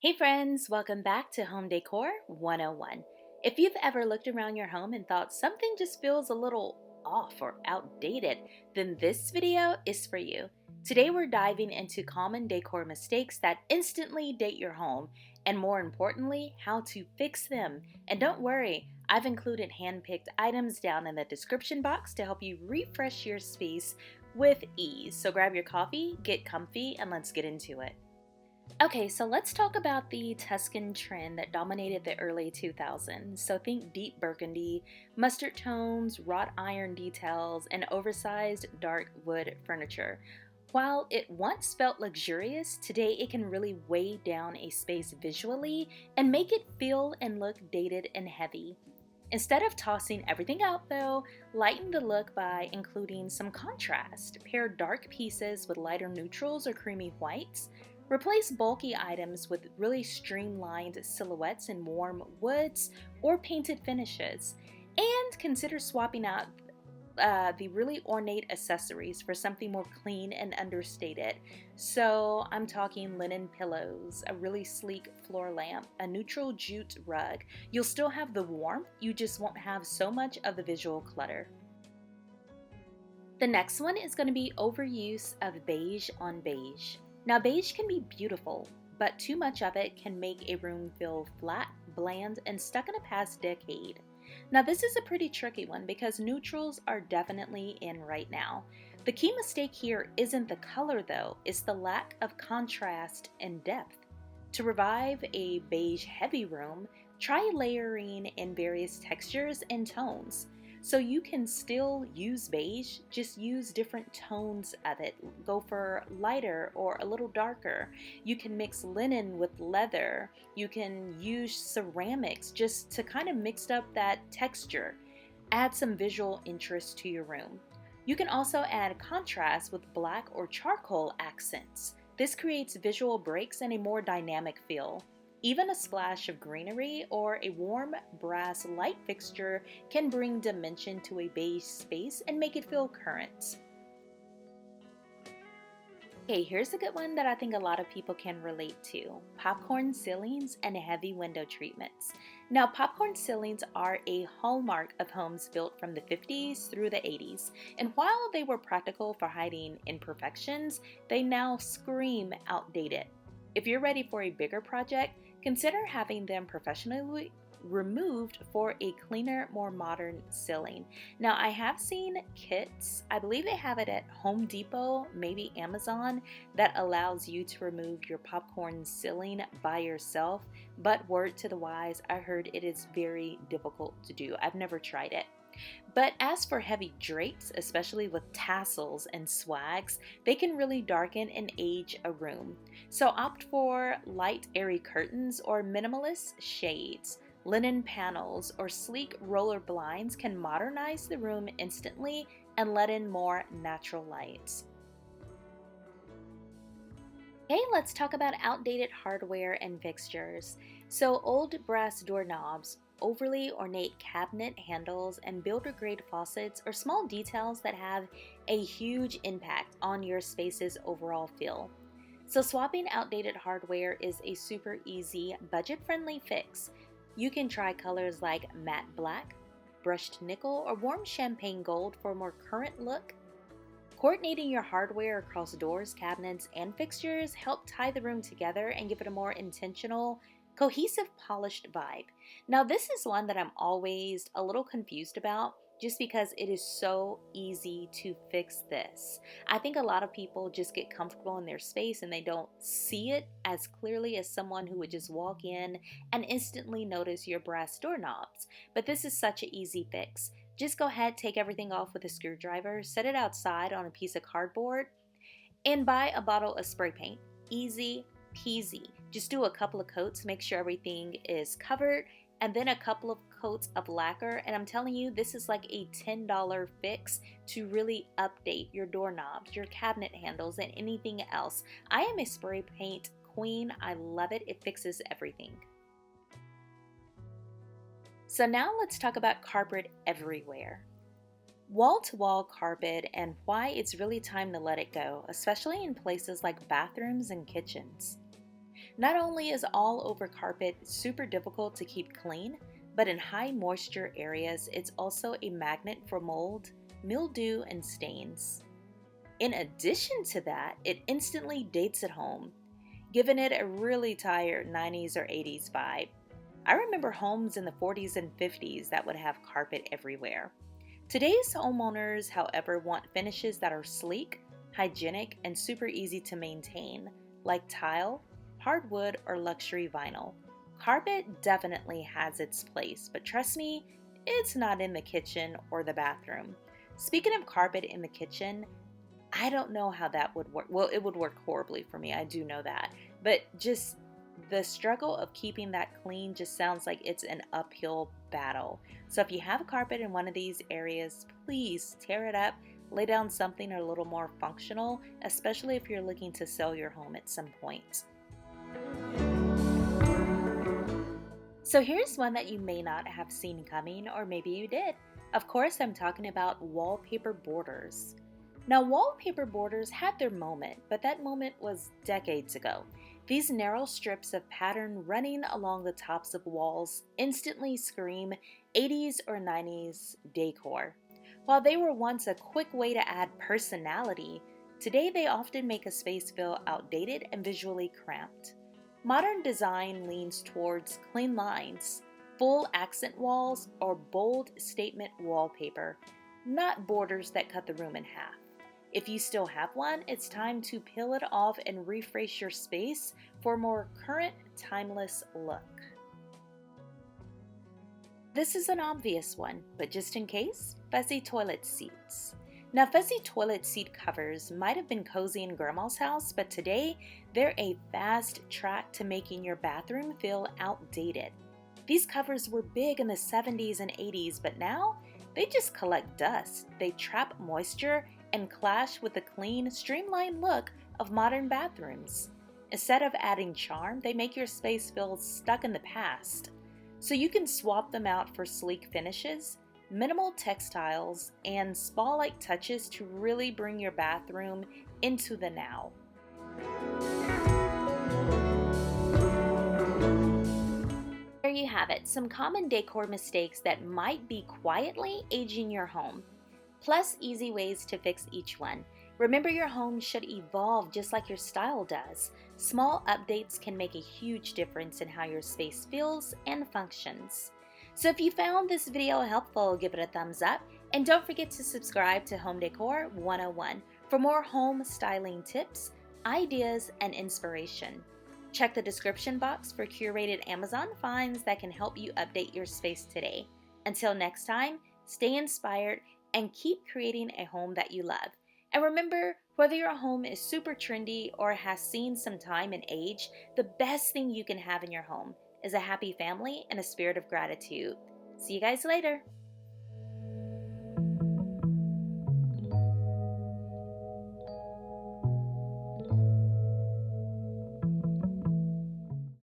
Hey friends, welcome back to Home Decor 101. If you've ever looked around your home and thought something just feels a little off or outdated, then this video is for you. Today we're diving into common decor mistakes that instantly date your home, and more importantly, how to fix them. And don't worry, I've included hand-picked items down in the description box to help you refresh your space with ease. So grab your coffee, get comfy, and let's get into it. Okay, so let's talk about the Tuscan trend that dominated the early 2000s. So think deep burgundy, mustard tones, wrought iron details, and oversized dark wood furniture. While it once felt luxurious, today it can really weigh down a space visually and make it feel and look dated and heavy. Instead of tossing everything out though, lighten the look by including some contrast. Pair dark pieces with lighter neutrals or creamy whites. Replace bulky items with really streamlined silhouettes in warm woods or painted finishes. And consider swapping out the really ornate accessories for something more clean and understated. So I'm talking linen pillows, a really sleek floor lamp, a neutral jute rug. You'll still have the warmth, you just won't have so much of the visual clutter. The next one is going to be overuse of beige on beige. Now beige can be beautiful, but too much of it can make a room feel flat, bland, and stuck in a past decade. Now this is a pretty tricky one because neutrals are definitely in right now. The key mistake here isn't the color though, it's the lack of contrast and depth. To revive a beige heavy room, try layering in various textures and tones. So you can still use beige, just use different tones of it. Go for lighter or a little darker. You can mix linen with leather. You can use ceramics just to kind of mix up that texture. Add some visual interest to your room. You can also add contrast with black or charcoal accents. This creates visual breaks and a more dynamic feel. Even a splash of greenery or a warm brass light fixture can bring dimension to a beige space and make it feel current. Okay, here's a good one that I think a lot of people can relate to: popcorn ceilings and heavy window treatments. Now, popcorn ceilings are a hallmark of homes built from the 50s through the 80s, and while they were practical for hiding imperfections, they now scream outdated. If you're ready for a bigger project, consider having them professionally removed for a cleaner, more modern ceiling. Now, I have seen kits, I believe they have it at Home Depot, maybe Amazon, that allows you to remove your popcorn ceiling by yourself, but word to the wise, I heard it is very difficult to do. I've never tried it. But as for heavy drapes, especially with tassels and swags, they can really darken and age a room. So opt for light, airy curtains or minimalist shades. Linen panels or sleek roller blinds can modernize the room instantly and let in more natural lights. Okay, let's talk about outdated hardware and fixtures. So old brass doorknobs, overly ornate cabinet handles, and builder-grade faucets are small details that have a huge impact on your space's overall feel. So swapping outdated hardware is a super easy, budget-friendly fix. You can try colors like matte black, brushed nickel, or warm champagne gold for a more current look. Coordinating your hardware across doors, cabinets, and fixtures help tie the room together and give it a more intentional, cohesive, polished vibe. Now, this is one that I'm always a little confused about just because it is so easy to fix this. I think a lot of people just get comfortable in their space and they don't see it as clearly as someone who would just walk in and instantly notice your brass doorknobs. But this is such an easy fix. Just go ahead, take everything off with a screwdriver, set it outside on a piece of cardboard, and buy a bottle of spray paint. Easy peasy. Just do a couple of coats, make sure everything is covered, and then a couple of coats of lacquer. And I'm telling you, this is like a $10 fix to really update your doorknobs, your cabinet handles, and anything else. I am a spray paint queen. I love it. It fixes everything. So now let's talk about carpet everywhere. Wall-to-wall carpet and why it's really time to let it go, especially in places like bathrooms and kitchens. Not only is all over carpet super difficult to keep clean, but in high moisture areas, it's also a magnet for mold, mildew, and stains. In addition to that, it instantly dates at home, giving it a really tired 90s or 80s vibe. I remember homes in the 40s and 50s that would have carpet everywhere. Today's homeowners, however, want finishes that are sleek, hygienic, and super easy to maintain, like tile, hardwood, or luxury vinyl. Carpet definitely has its place, but trust me, it's not in the kitchen or the bathroom. Speaking of carpet in the kitchen, I don't know how that would work. Well, it would work horribly for me, I do know that. But just the struggle of keeping that clean just sounds like it's an uphill battle. So if you have a carpet in one of these areas, please tear it up, lay down something a little more functional, especially if you're looking to sell your home at some point. So here's one that you may not have seen coming, or maybe you did. Of course, I'm talking about wallpaper borders. Now, wallpaper borders had their moment, but that moment was decades ago. These narrow strips of pattern running along the tops of walls instantly scream 80s or 90s decor. While they were once a quick way to add personality, today they often make a space feel outdated and visually cramped. Modern design leans towards clean lines, full accent walls, or bold statement wallpaper, not borders that cut the room in half. If you still have one, it's time to peel it off and refresh your space for a more current, timeless look. This is an obvious one, but just in case, fuzzy toilet seats. Now, fuzzy toilet seat covers might have been cozy in grandma's house, but today they're a fast track to making your bathroom feel outdated. These covers were big in the 70s and 80s, but now they just collect dust. They trap moisture and clash with the clean, streamlined look of modern bathrooms. Instead of adding charm, they make your space feel stuck in the past. So you can swap them out for sleek finishes, minimal textiles, and spa-like touches to really bring your bathroom into the now. There you have it, some common decor mistakes that might be quietly aging your home, plus easy ways to fix each one. Remember, your home should evolve just like your style does. Small updates can make a huge difference in how your space feels and functions. So if you found this video helpful, give it a thumbs up, and don't forget to subscribe to Home Decor 101 for more home styling tips, ideas, and inspiration. Check the description box for curated Amazon finds that can help you update your space today. Until next time, stay inspired and keep creating a home that you love. And remember, whether your home is super trendy or has seen some time and age, the best thing you can have in your home is a happy family and a spirit of gratitude. See you guys later.